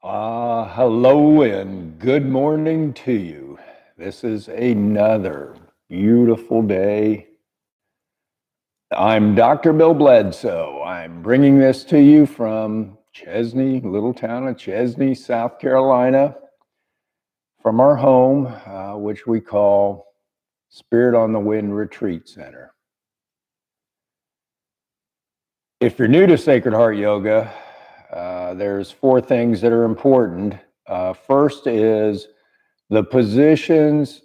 Hello and good morning to you. This is another beautiful day. I'm Dr. Bill Bledsoe. I'm bringing this to you from Chesney, little town of Chesney, South Carolina, from our home, which we call Spirit on the Wind Retreat Center. If you're new to Sacred Heart Yoga, there's four things that are important. First is the positions.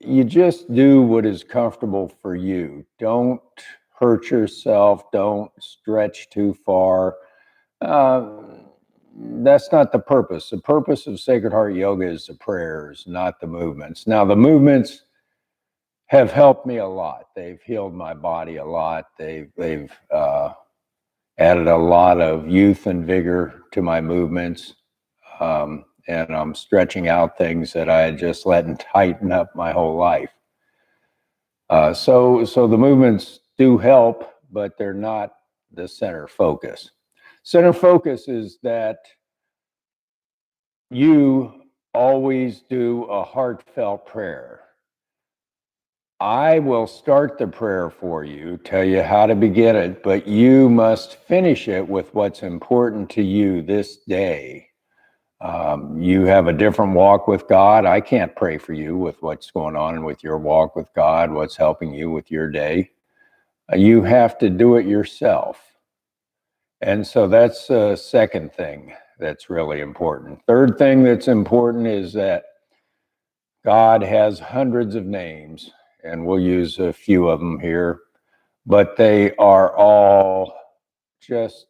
You just do what is comfortable for you. Don't hurt yourself. Don't stretch too far. That's not the purpose. The purpose of Sacred Heart Yoga is the prayers, not the movements. Now, the movements have helped me a lot. They've healed my body a lot. They've added a lot of youth and vigor to my movements. And I'm stretching out things that I had just let tighten up my whole life. So the movements do help, but they're not the center focus. Center focus is that you always do a heartfelt prayer. I will start the prayer for you, tell you how to begin it, but you must finish it with what's important to you this day. You have a different walk with God. I can't pray for you with what's going on with your walk with God, what's helping you with your day. You have to do it yourself. And so that's the second thing that's really important. Third thing that's important is that God has hundreds of names, and we'll use a few of them here, but they are all just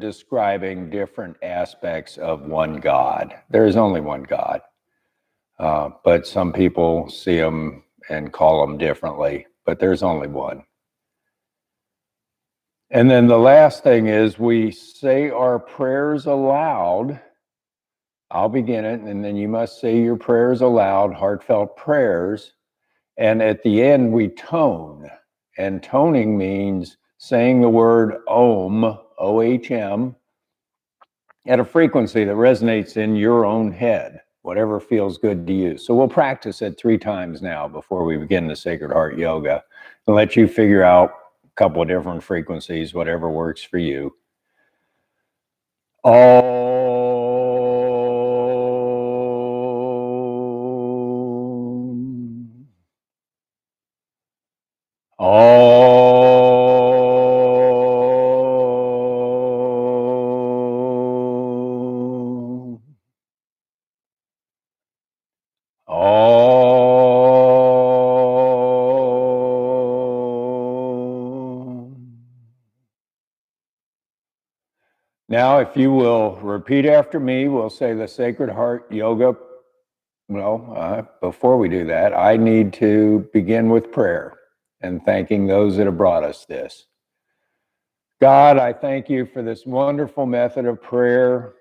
describing different aspects of one God. There is only one God, but some people see them and call them differently, but there's only one. And then the last thing is we say our prayers aloud. I'll begin it, and then you must say your prayers aloud, heartfelt prayers. And at the end, we tone. And toning means saying the word Om, O-H-M, at a frequency that resonates in your own head, whatever feels good to you. So we'll practice it 3 times now before we begin the Sacred Heart Yoga and let you figure out a couple of different frequencies, whatever works for you. Om. Om. Om. Now, if you will repeat after me, we'll say the Sacred Heart Yoga. Well, before we do that, I need to begin with prayer and thanking those that have brought us this. God, I thank you for this wonderful method of prayer,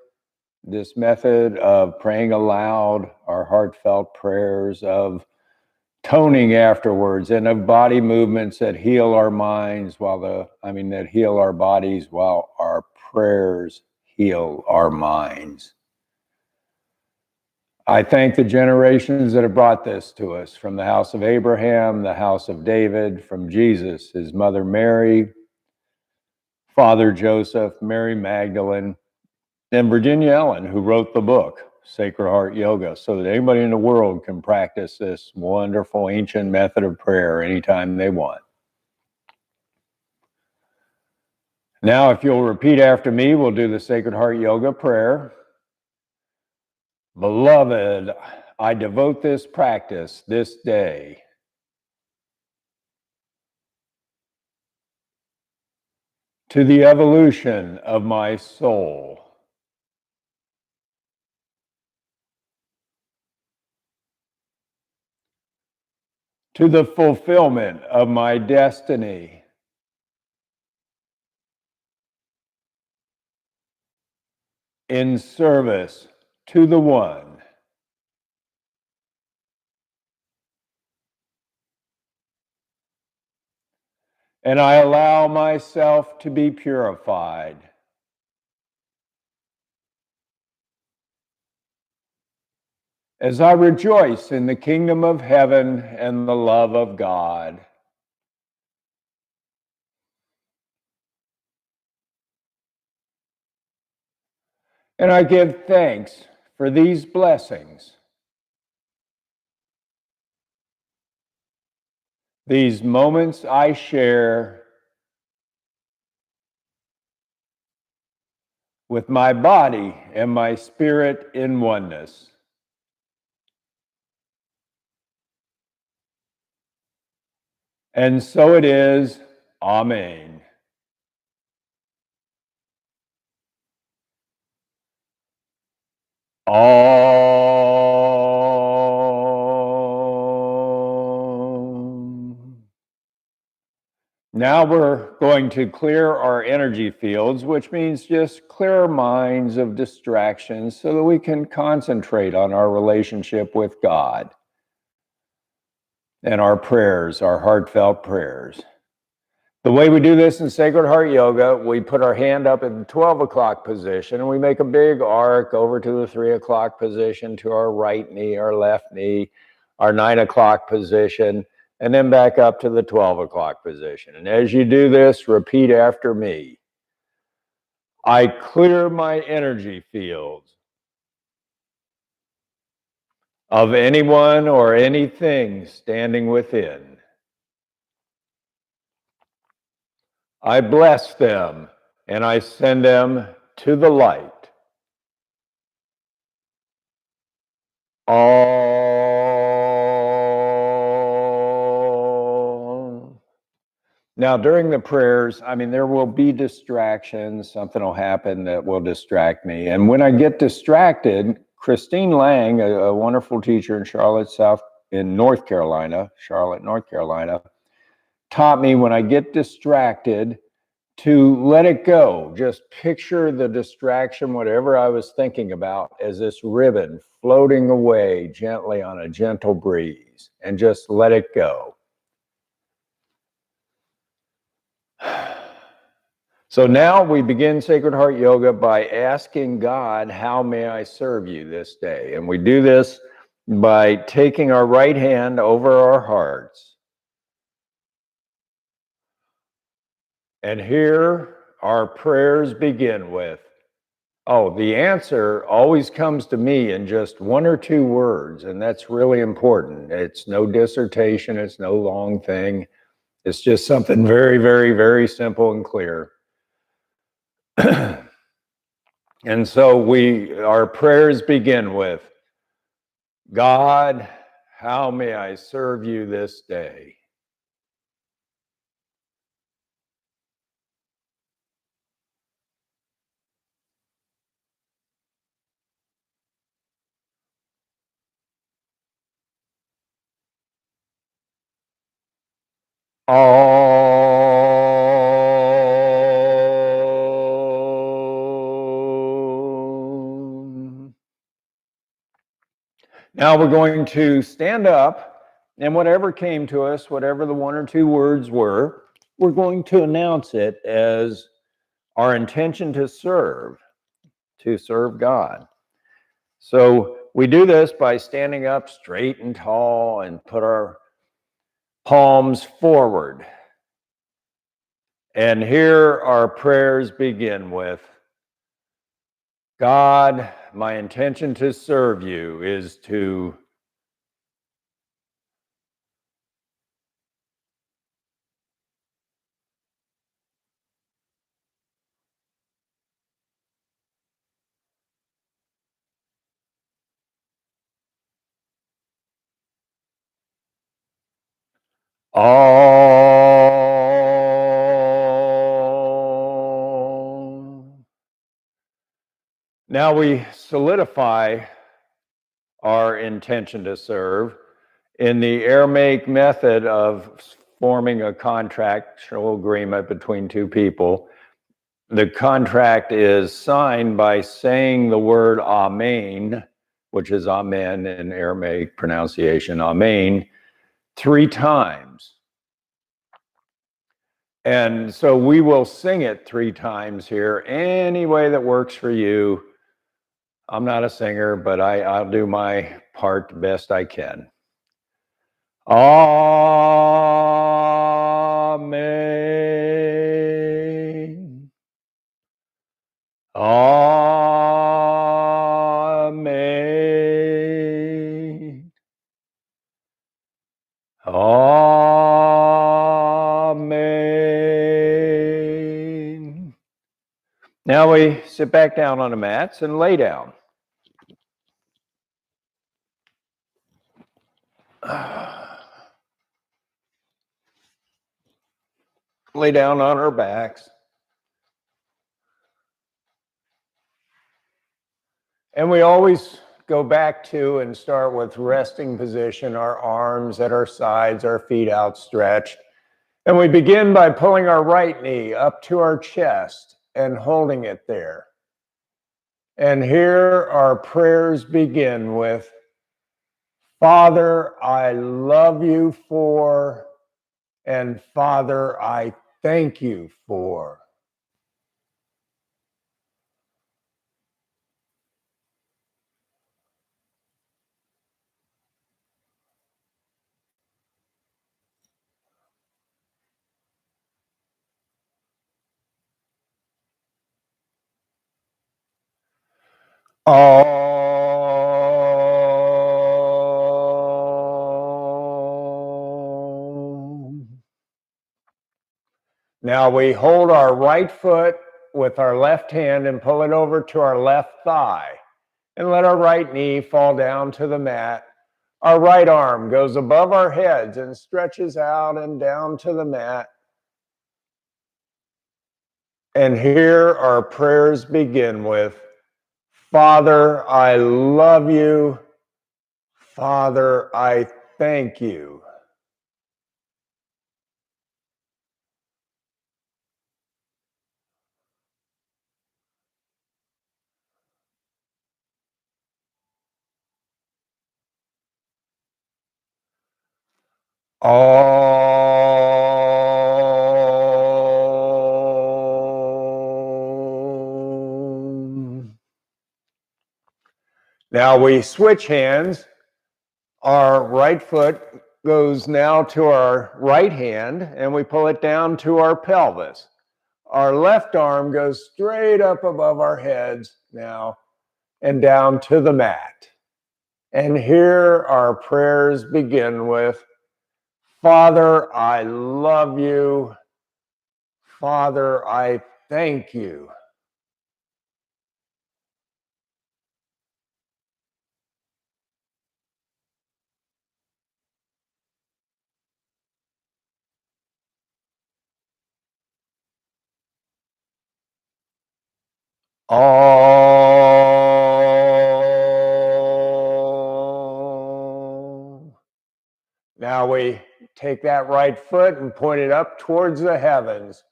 this method of praying aloud, our heartfelt prayers, of toning afterwards, and of body movements that heal our minds that heal our bodies while our prayers heal our minds. I thank the generations that have brought this to us, from the house of Abraham, the house of David, from Jesus, his mother Mary, Father Joseph, Mary Magdalene, and Virginia Ellen, who wrote the book, Sacred Heart Yoga, so that anybody in the world can practice this wonderful ancient method of prayer anytime they want. Now, if you'll repeat after me, we'll do the Sacred Heart Yoga prayer. Beloved, I devote this practice this day to the evolution of my soul, to the fulfillment of my destiny, in service to the One. And I allow myself to be purified as I rejoice in the kingdom of heaven and the love of God. And I give thanks for these blessings, these moments I share with my body and my spirit in oneness. And so it is. Amen. Now we're going to clear our energy fields, which means just clear our minds of distractions so that we can concentrate on our relationship with God and our prayers, our heartfelt prayers. The way we do this in Sacred Heart Yoga, we put our hand up in the 12 o'clock position and we make a big arc over to the 3 o'clock position, to our right knee, our left knee, our 9 o'clock position, and then back up to the 12 o'clock position. And as you do this, repeat after me. I clear my energy fields of anyone or anything standing within. I bless them and I send them to the light. All. Now, during the prayers, there will be distractions. Something will happen that will distract me. And when I get distracted, Christine Lang, a wonderful teacher in Charlotte, North Carolina, taught me when I get distracted to let it go. Just picture the distraction, whatever I was thinking about, as this ribbon floating away gently on a gentle breeze, and just let it go. So now we begin Sacred Heart Yoga by asking God, how may I serve you this day? And we do this by taking our right hand over our hearts. And here our prayers begin with, the answer always comes to me in just 1 or 2 words, and that's really important. It's no dissertation, it's no long thing. It's just something very, very, very simple and clear. And so our prayers begin with, God, how may I serve you this day? Now we're going to stand up, and whatever came to us, whatever the 1 or 2 words were, we're going to announce it as our intention to serve God. So we do this by standing up straight and tall and put our palms forward. And here our prayers begin with, God, my intention to serve you is to all. Now we solidify our intention to serve in the Aramaic method of forming a contractual agreement between 2 people. The contract is signed by saying the word Amen, which is Amen in Aramaic pronunciation, Amen, 3 times. And so we will sing it 3 times here, any way that works for you. I'm not a singer, but I'll do my part the best I can. Amen. Amen. Amen. Now we sit back down on the mats and lay down. Lay down on our backs. And we always go back to and start with resting position, our arms at our sides, our feet outstretched. And we begin by pulling our right knee up to our chest and holding it there. And here our prayers begin with, Father, I love you for, and Father, I thank you for. Now we hold our right foot with our left hand and pull it over to our left thigh and let our right knee fall down to the mat. Our right arm goes above our heads and stretches out and down to the mat. And here our prayers begin with, Father, I love you. Father, I thank you. Now we switch hands. Our right foot goes now to our right hand and we pull it down to our pelvis. Our left arm goes straight up above our heads now and down to the mat. And here our prayers begin with, Father, I love you. Father, I thank you. Oh. Now we take that right foot and point it up towards the heavens,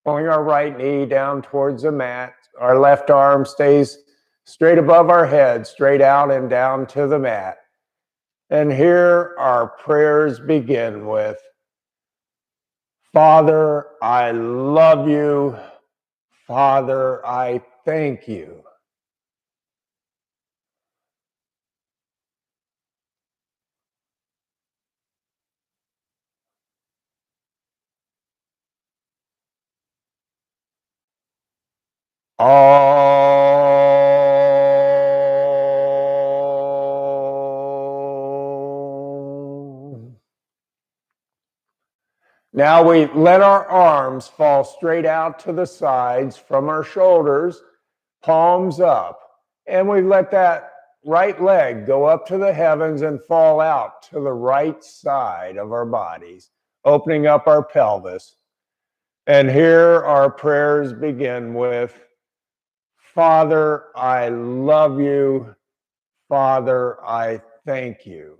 pulling our right knee down towards the mat. Our left arm stays straight above our head, straight out and down to the mat. And here our prayers begin with, Father, I love you. Father, I thank you. Oh. Now we let our arms fall straight out to the sides from our shoulders, palms up, and we let that right leg go up to the heavens and fall out to the right side of our bodies, opening up our pelvis. And here our prayers begin with, Father, I love you. Father, I thank you.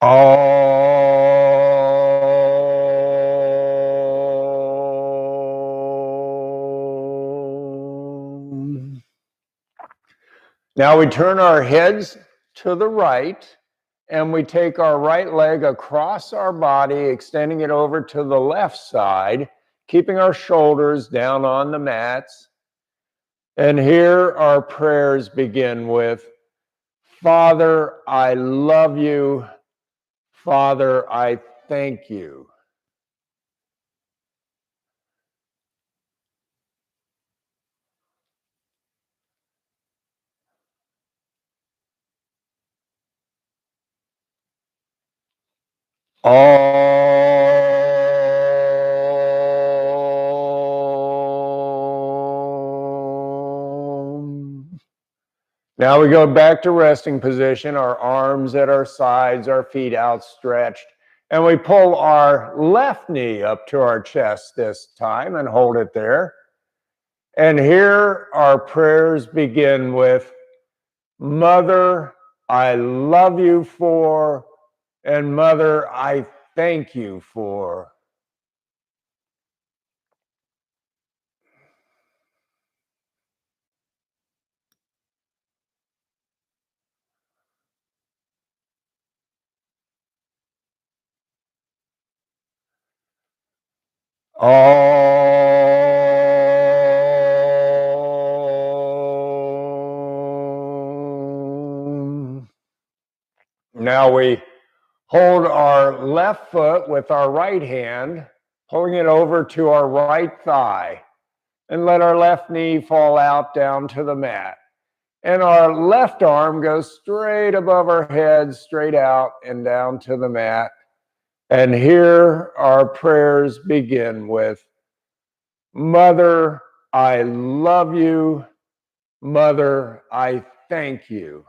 Oh. Now we turn our heads to the right, and we take our right leg across our body, extending it over to the left side, keeping our shoulders down on the mats. And here our prayers begin with, Father, I love you. Father, I thank you. Om. Now we go back to resting position, our arms at our sides, our feet outstretched, and we pull our left knee up to our chest this time and hold it there. And here our prayers begin with, Mother, I love you for, and Mother, I thank you for. Om. Now we hold our left foot with our right hand, pulling it over to our right thigh, and let our left knee fall out down to the mat. And our left arm goes straight above our head, straight out and down to the mat. And here our prayers begin with, Mother, I love you. Mother, I thank you.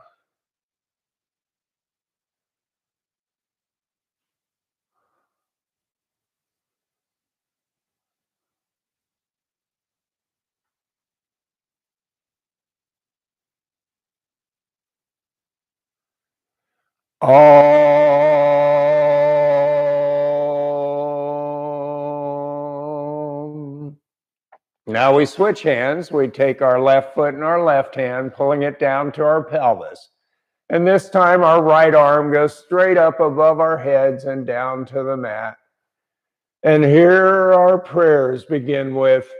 Om. Now we switch hands. We take our left foot in our left hand, pulling it down to our pelvis. And this time our right arm goes straight up above our heads and down to the mat. And here our prayers begin with,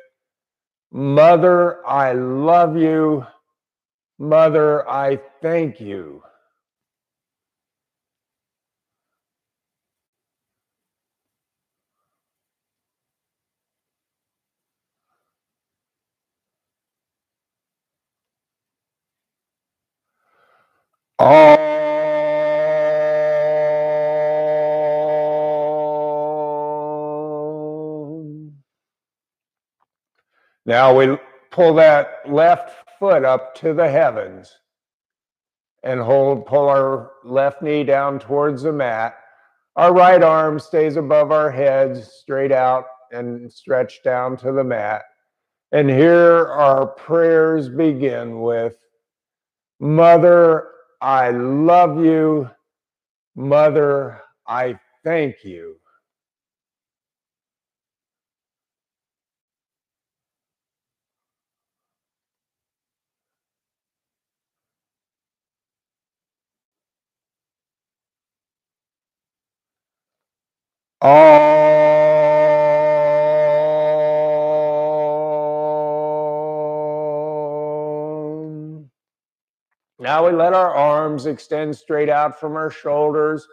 Mother, I love you. Mother, I thank you. Om. Now we pull that left foot up to the heavens and pull our left knee down towards the mat. Our right arm stays above our heads, straight out and stretched down to the mat. And here our prayers begin with, Mother, I love you. Mother, I thank you. Om. Now we let our arms extend straight out from our shoulders,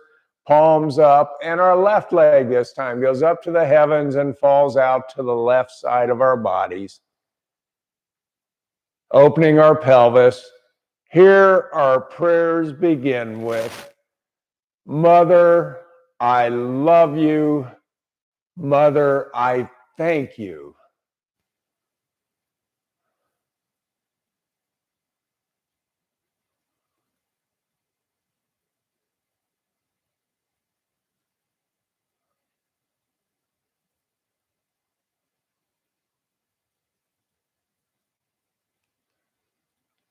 palms up, and our left leg this time goes up to the heavens and falls out to the left side of our bodies. Opening our pelvis. Here our prayers begin with, Mother, I love you. Mother, I thank you.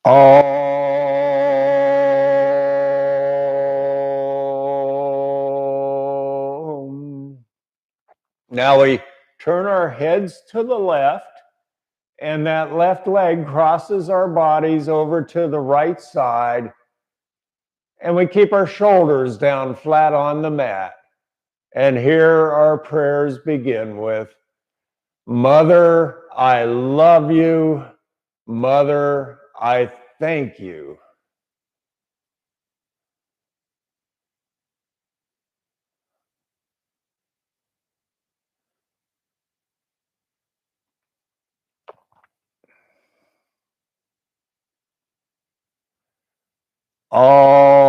Om. Now we turn our heads to the left And that left leg crosses our bodies over to the right side. And we keep our shoulders down flat on the mat. And here our prayers begin with, Mother, I love you. Mother, I thank you. Om.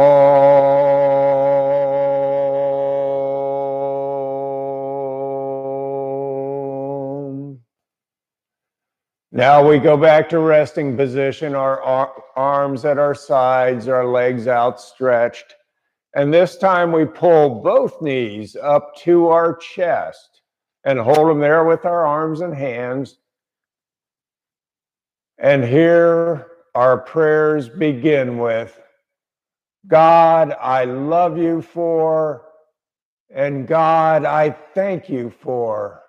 Now we go back to resting position, our arms at our sides, our legs outstretched. And this time we pull both knees up to our chest and hold them there with our arms and hands. And here our prayers begin with, God, I love you for, and God, I thank you for.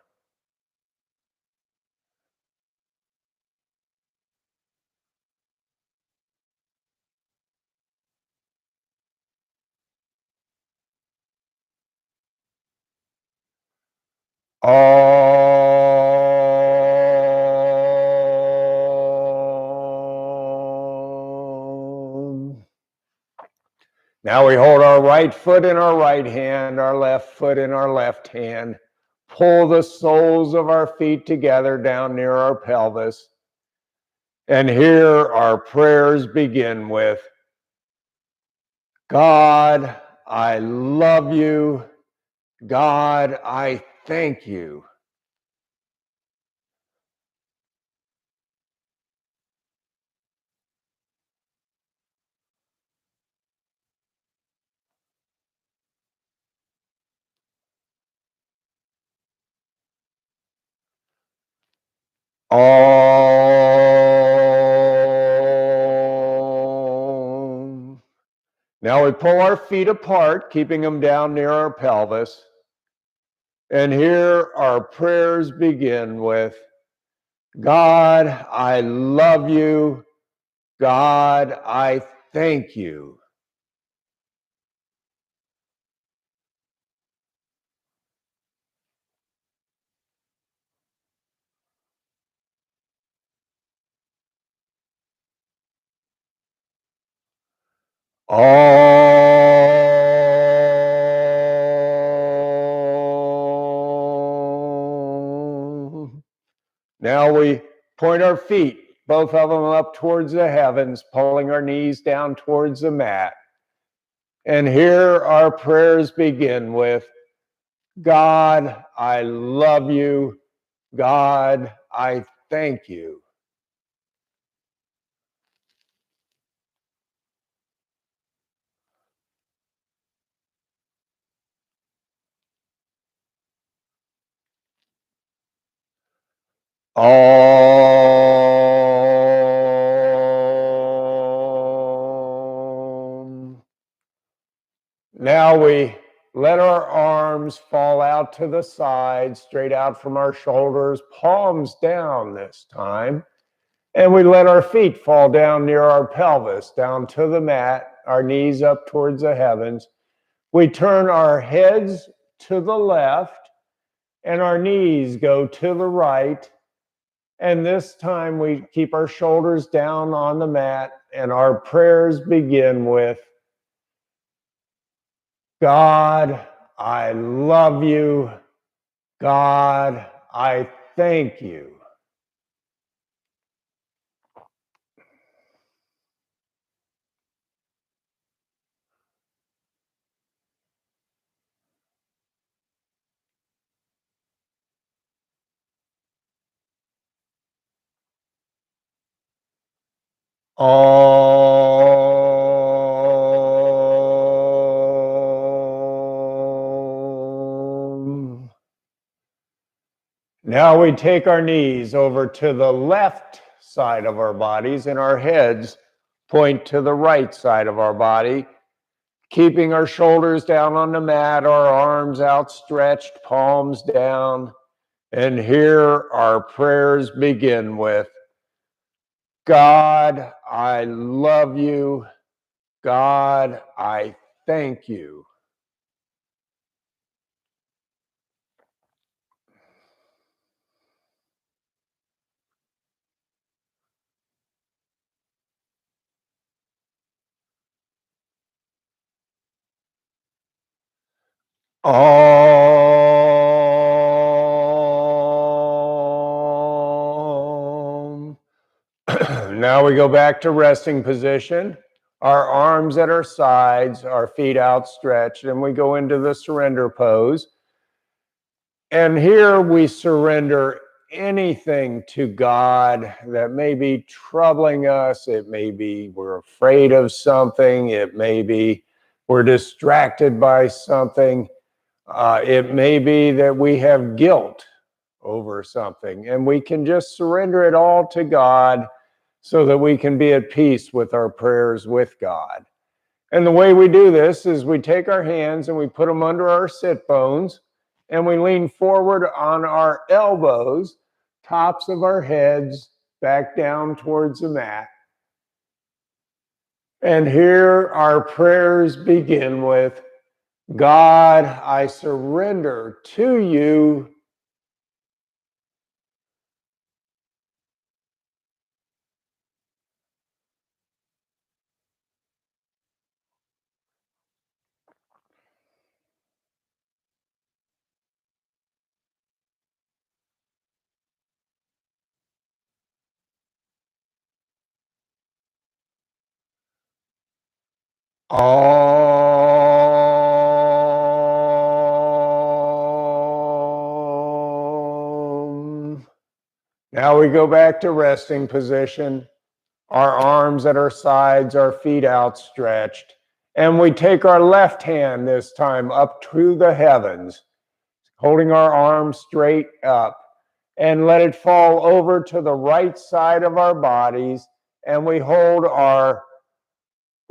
Om. Now we hold our right foot in our right hand, our left foot in our left hand. Pull the soles of our feet together down near our pelvis. And here our prayers begin with, God, I love you. God, I thank you. Om. Now we pull our feet apart, keeping them down near our pelvis. And here our prayers begin with, God, I love you. God, I thank you. Om. Now we point our feet, both of them up towards the heavens, pulling our knees down towards the mat. And here our prayers begin with, God, I love you. God, I thank you. Om. Now we let our arms fall out to the side, straight out from our shoulders, palms down this time. And we let our feet fall down near our pelvis, down to the mat, our knees up towards the heavens. We turn our heads to the left and our knees go to the right. And this time we keep our shoulders down on the mat and our prayers begin with, God, I love you. God, I thank you. Om. Now we take our knees over to the left side of our bodies and our heads point to the right side of our body, keeping our shoulders down on the mat, our arms outstretched, palms down. And here our prayers begin with, God, I love you. God, I thank you. Om. Now we go back to resting position. Our arms at our sides, our feet outstretched, and we go into the surrender pose. And here we surrender anything to God that may be troubling us. It may be we're afraid of something. It may be we're distracted by something. It may be that we have guilt over something, and we can just surrender it all to God so that we can be at peace with our prayers with God. And the way we do this is we take our hands and we put them under our sit bones, and we lean forward on our elbows, tops of our heads, back down towards the mat. And here our prayers begin with, God, I surrender to you. Om. Now we go back to resting position. Our arms at our sides, our feet outstretched. And we take our left hand this time up to the heavens, holding our arms straight up, and let it fall over to the right side of our bodies. And we hold our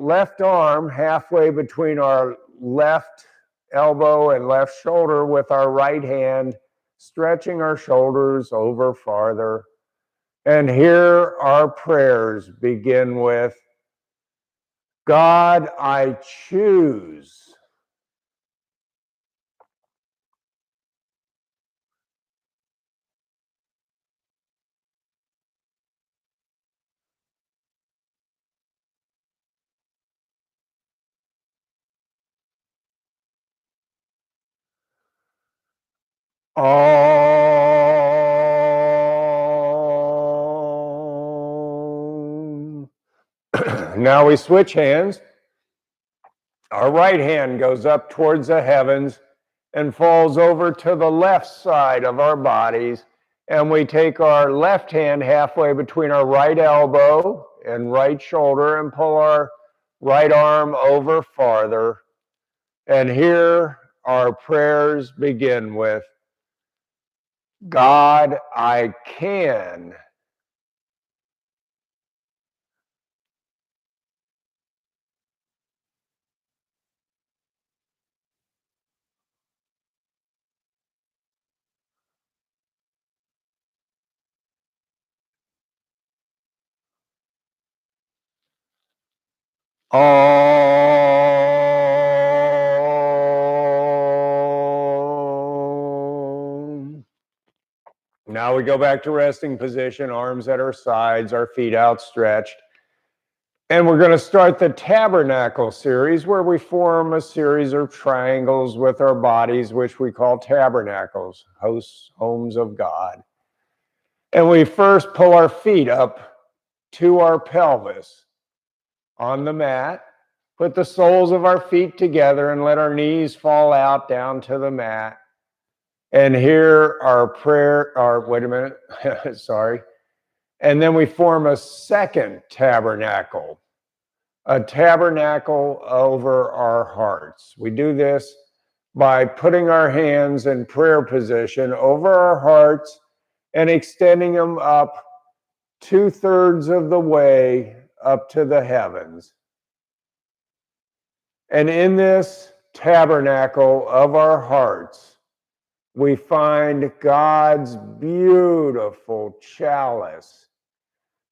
left arm halfway between our left elbow and left shoulder with our right hand, stretching our shoulders over farther. And here our prayers begin with, God, I choose. Om. Now we switch hands. Our right hand goes up towards the heavens and falls over to the left side of our bodies. And we take our left hand halfway between our right elbow and right shoulder and pull our right arm over farther. And here our prayers begin with, God, I can. Om. Now we go back to resting position, arms at our sides, our feet outstretched. And we're going to start the tabernacle series where we form a series of triangles with our bodies, which we call tabernacles, homes of God. And we first pull our feet up to our pelvis on the mat, put the soles of our feet together and let our knees fall out down to the mat. And here our prayer, wait a minute, sorry. And then we form a second tabernacle, a tabernacle over our hearts. We do this by putting our hands in prayer position over our hearts and extending them up 2/3 of the way up to the heavens. And in this tabernacle of our hearts, we find God's beautiful chalice,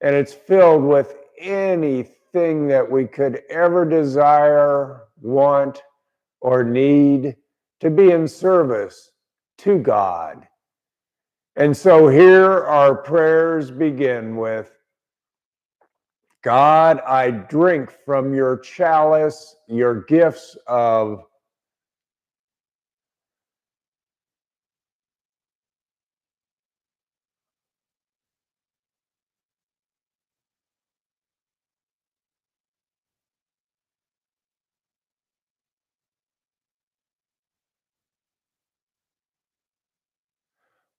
and it's filled with anything that we could ever desire, want, or need to be in service to God. And so here our prayers begin with, God, I drink from your chalice, your gifts of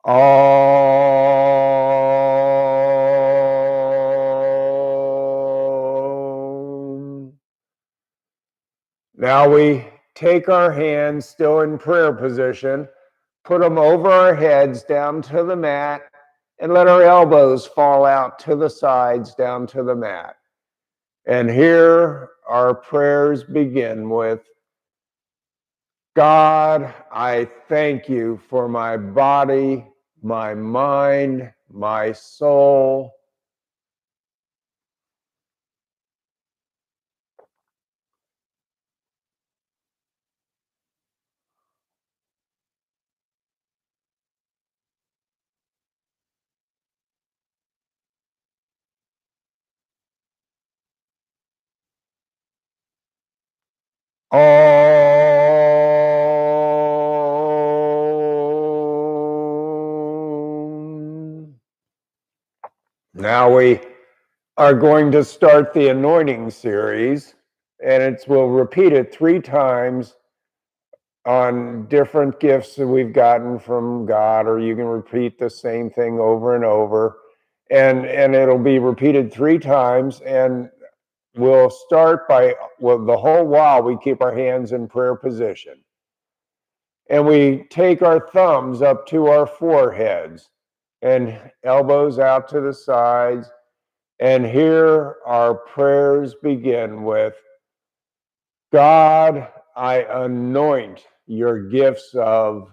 Om. Now we take our hands, still in prayer position, put them over our heads down to the mat, and let our elbows fall out to the sides down to the mat. And here our prayers begin with, God, I thank you for my body, my mind, my soul. Om. Now we are going to start the anointing series, and we'll repeat it 3 times on different gifts that we've gotten from God, or you can repeat the same thing over and over, and it'll be repeated 3 times, and we'll start by, well, the whole while we keep our hands in prayer position. And we take our thumbs up to our foreheads and elbows out to the sides. And here our prayers begin with, God, I anoint your gifts of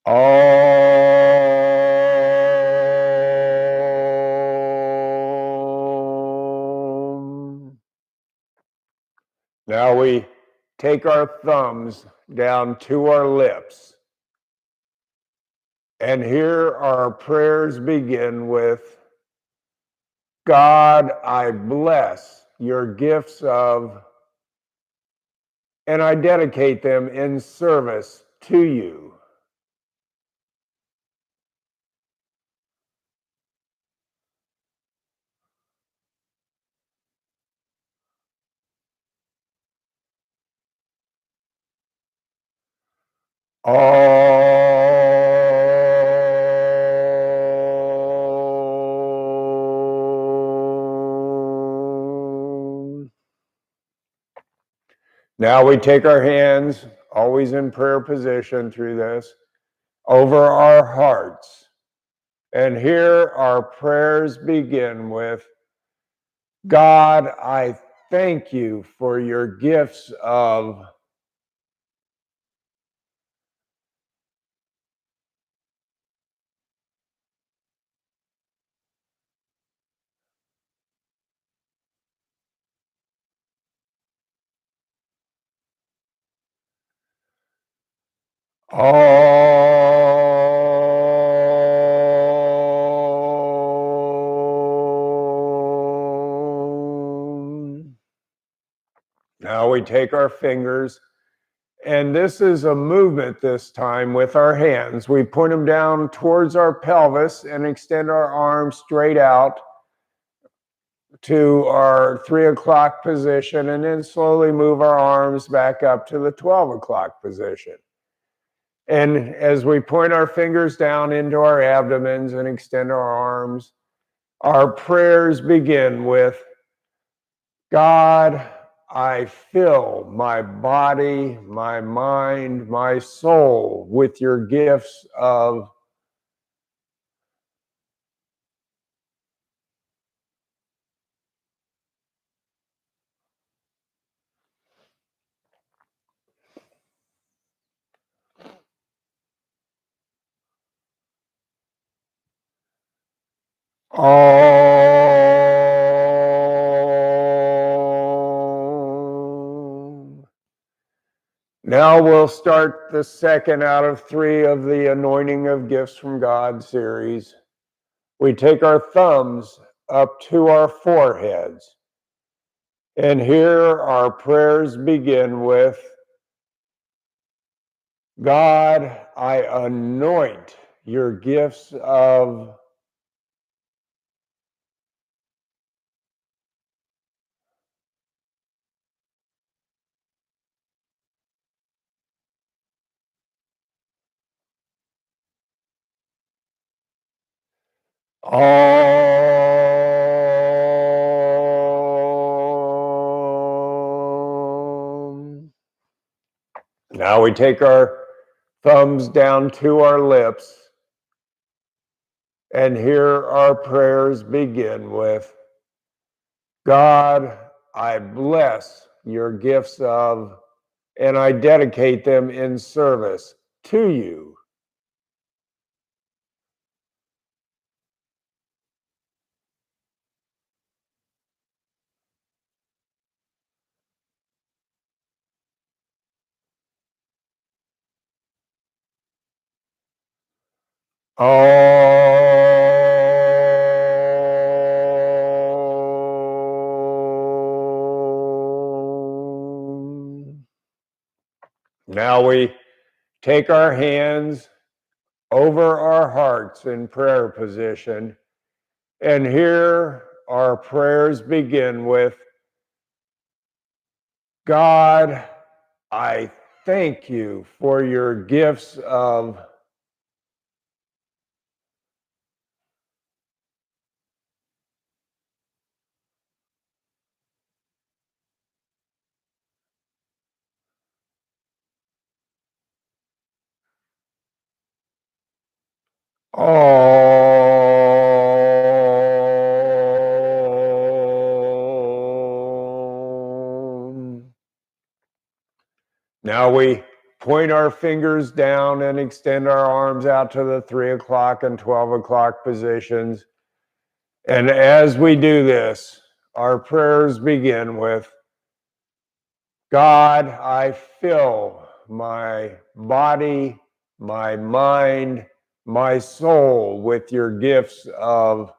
Om. Now we take our thumbs down to our lips. And here our prayers begin with, God, I bless your gifts of, and I dedicate them in service to you. Om. Now we take our hands, always in prayer position through this, over our hearts. And here our prayers begin with, God, I thank you for your gifts of, Om. Now we take our fingers, and this is a movement this time with our hands. We point them down towards our pelvis and extend our arms straight out to our 3 o'clock position, and then slowly move our arms back up to the 12 o'clock position. And as we point our fingers down into our abdomens and extend our arms, our prayers begin with, God, I fill my body, my mind, my soul with your gifts of Om. Now we'll start the second out of 3 of the Anointing of Gifts from God series. We take our thumbs up to our foreheads. And here our prayers begin with, God, I anoint your gifts of Om. Now we take our thumbs down to our lips, and here our prayers begin with, God, I bless your gifts of, and I dedicate them in service to you. Om. Now we take our hands over our hearts in prayer position, and here our prayers begin with, God, I thank you for your gifts of Om. Now we point our fingers down and extend our arms out to the 3 o'clock and 12 o'clock positions. And as we do this, our prayers begin with, God, I fill my body, my mind, my soul with your gifts of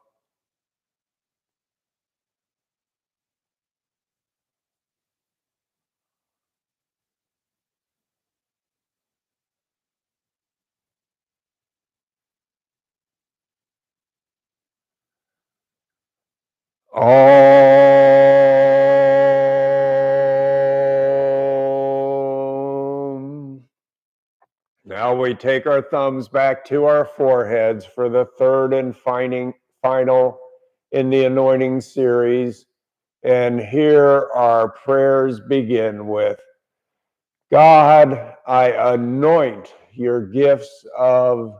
Om. Now we take our thumbs back to our foreheads for the third and final in the anointing series. And here our prayers begin with, God, I anoint your gifts of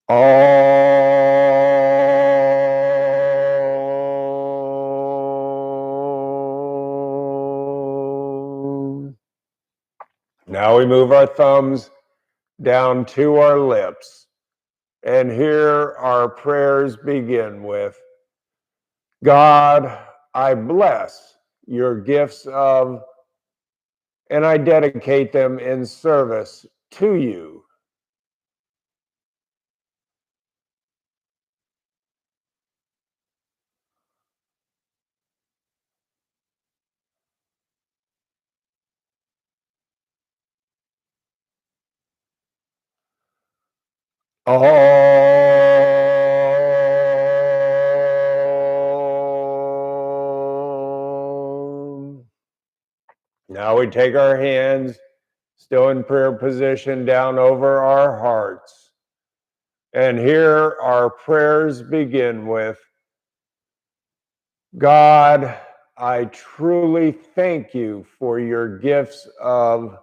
Om. Now we move our thumbs down to our lips. And here our prayers begin with, God, I bless your gifts of, and I dedicate them in service to you. Om. Now we take our hands, still in prayer position, down over our hearts. And here our prayers begin with, God, I truly thank you for your gifts of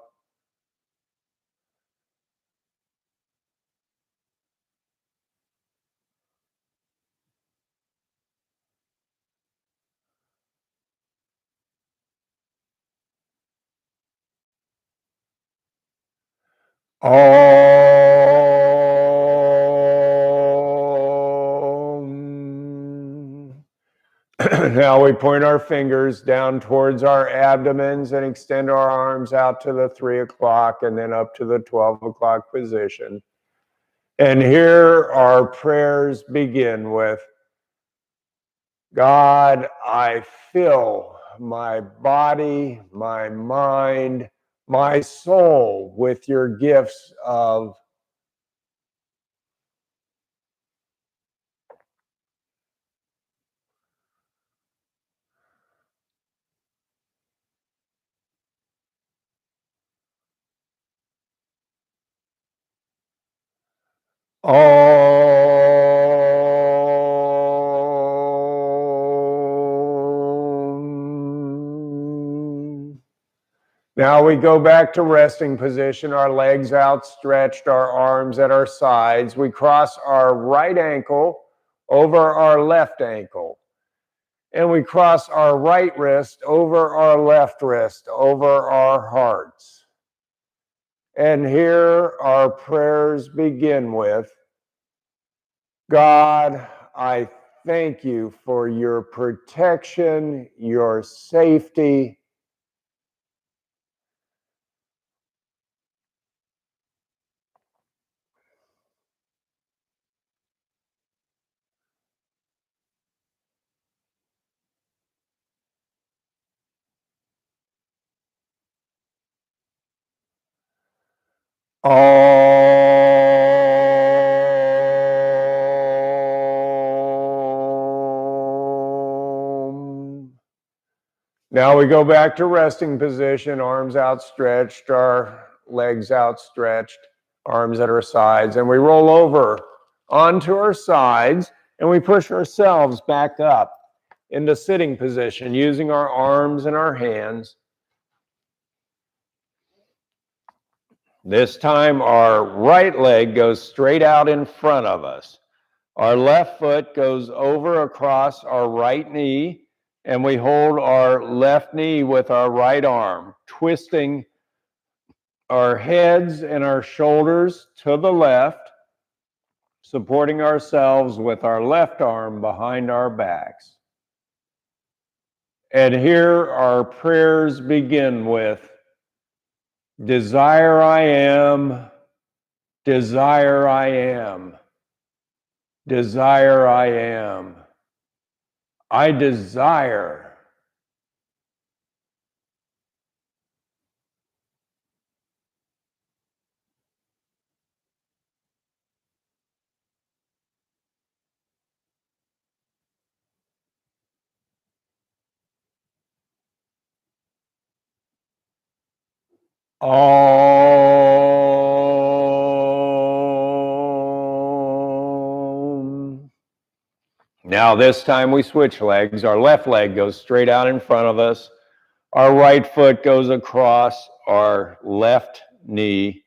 Om. Now we point our fingers down towards our abdomens and extend our arms out to the 3 o'clock and then up to the 12 o'clock position. And here our prayers begin with, God, I fill my body, my mind, my soul with your gifts of Om. Now we go back to resting position, our legs outstretched, our arms at our sides. We cross our right ankle over our left ankle. And we cross our right wrist over our left wrist, over our hearts. And here our prayers begin with, God, I thank you for your protection, your safety. Om. Now we go back to resting position, arms outstretched, our legs outstretched, arms at our sides, and we roll over onto our sides and we push ourselves back up into sitting position using our arms and our hands. This time our right leg goes straight out in front of us. Our left foot goes over across our right knee, and we hold our left knee with our right arm, twisting our heads and our shoulders to the left, supporting ourselves with our left arm behind our backs. And here our prayers begin with, desire I am, desire I am, desire I am. I desire. Om. Now this time we switch legs. Our left leg goes straight out in front of us. Our right foot goes across our left knee.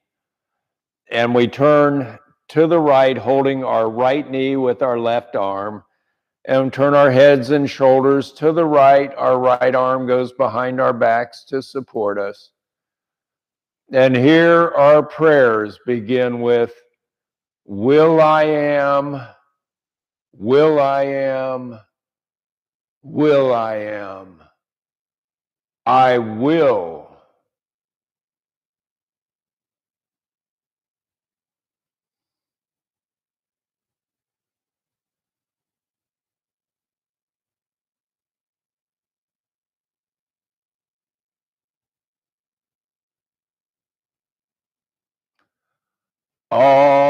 And we turn to the right, holding our right knee with our left arm. And turn our heads and shoulders to the right. Our right arm goes behind our backs to support us. And here our prayers begin with, will I am, will I am, will I am. I will. Om.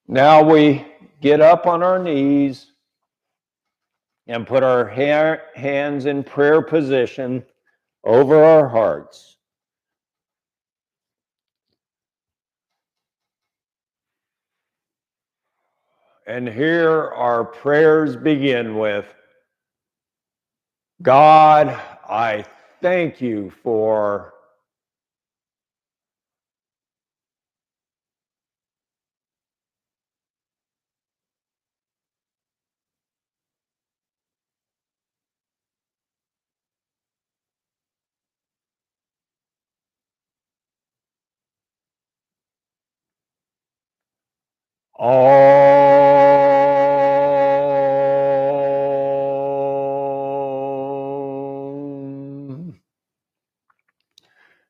Now we get up on our knees and put our hands in prayer position over our hearts. And here our prayers begin with, God, I thank you for all.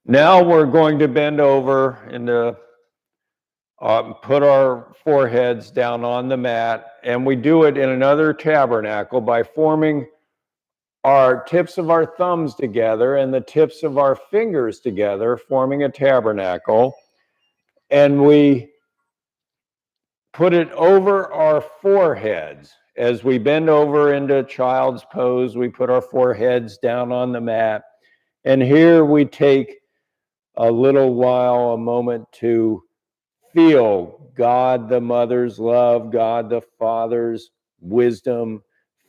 Now we're going to bend over and put our foreheads down on the mat, and we do it in another tabernacle by forming our tips of our thumbs together and the tips of our fingers together, forming a tabernacle, and we put it over our foreheads. As we bend over into child's pose, we put our foreheads down on the mat, and here we take a little while, a moment to feel God the Mother's love, God the Father's wisdom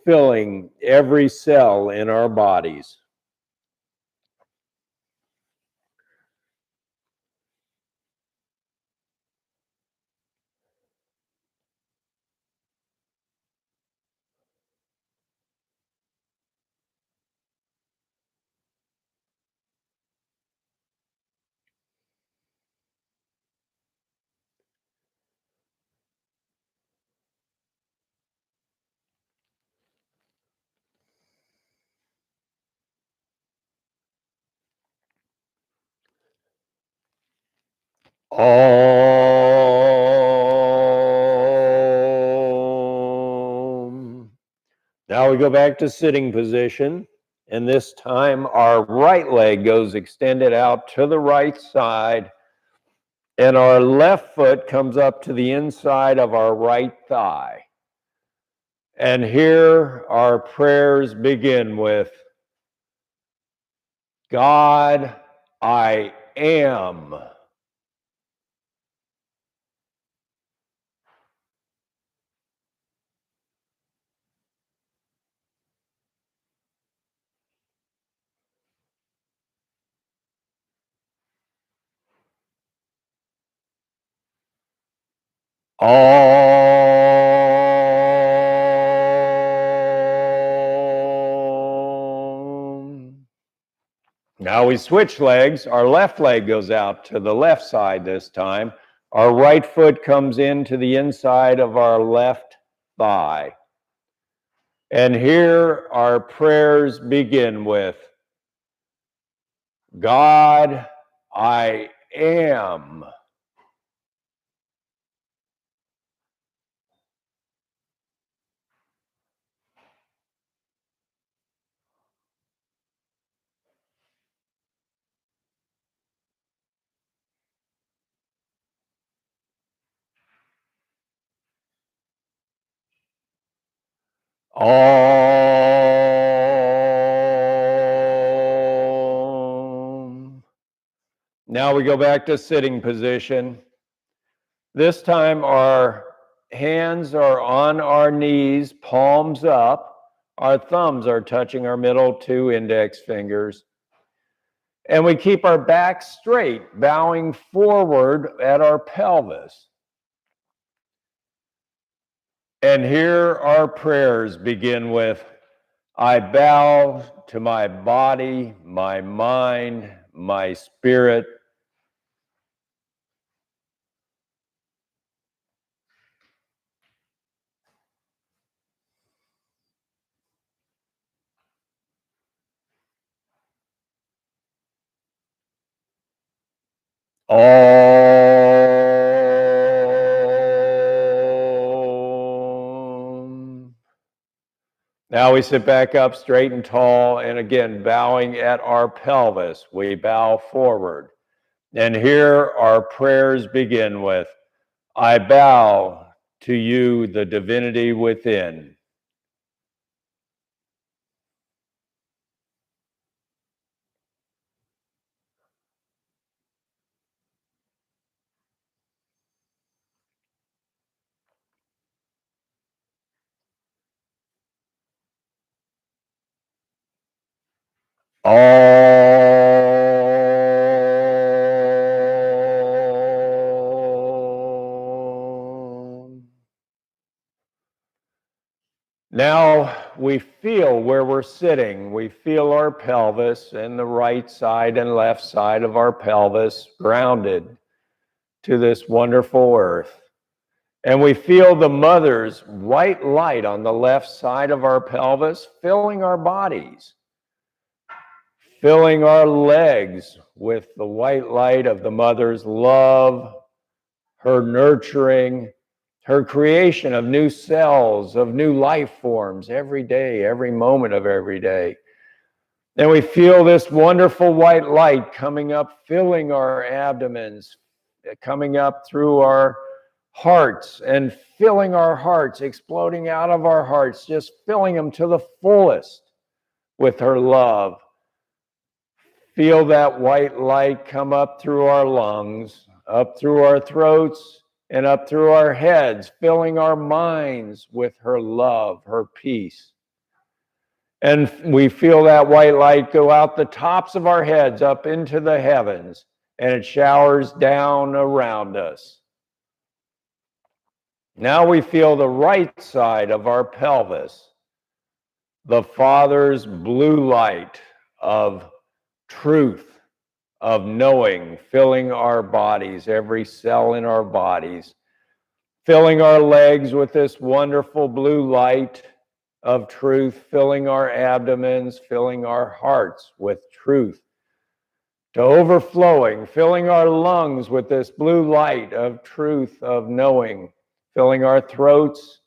filling every cell in our bodies. Om. Now we go back to sitting position, and this time our right leg goes extended out to the right side, and our left foot comes up to the inside of our right thigh. And here our prayers begin with, God, I am. Om. Now we switch legs. Our left leg goes out to the left side this time. Our right foot comes into the inside of our left thigh. And here our prayers begin with, God, I am. Om. Now we go back to sitting position. This time our hands are on our knees, palms up. Our thumbs are touching our middle two index fingers. And we keep our back straight, bowing forward at our pelvis. And here our prayers begin with, I bow to my body, my mind, my spirit. Om. Now we sit back up straight and tall, and again, bowing at our pelvis, we bow forward. And here our prayers begin with, I bow to you the divinity within. Now we feel where we're sitting. We feel our pelvis and the right side and left side of our pelvis grounded to this wonderful earth. And we feel the mother's white light on the left side of our pelvis filling our bodies, filling our legs with the white light of the mother's love, her nurturing, her creation of new cells, of new life forms every day, every moment of every day. And we feel this wonderful white light coming up, filling our abdomens, coming up through our hearts and filling our hearts, exploding out of our hearts, just filling them to the fullest with her love. Feel that white light come up through our lungs, up through our throats, and up through our heads, filling our minds with her love, her peace. And we feel that white light go out the tops of our heads up into the heavens, and it showers down around us. Now we feel the right side of our pelvis, the Father's blue light of truth, of knowing, filling our bodies, every cell in our bodies, filling our legs with this wonderful blue light of truth, filling our abdomens, filling our hearts with truth, to overflowing, filling our lungs with this blue light of truth, of knowing, filling our throats,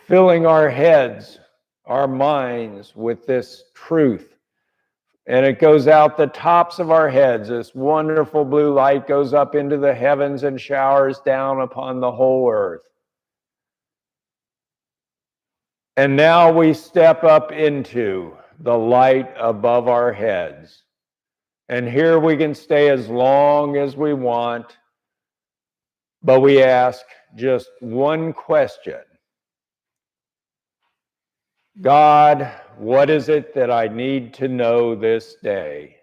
filling our heads, our minds with this truth. And it goes out the tops of our heads. This wonderful blue light goes up into the heavens and showers down upon the whole earth. And now we step up into the light above our heads. And here we can stay as long as we want, but we ask just one question. God, what is it that I need to know this day?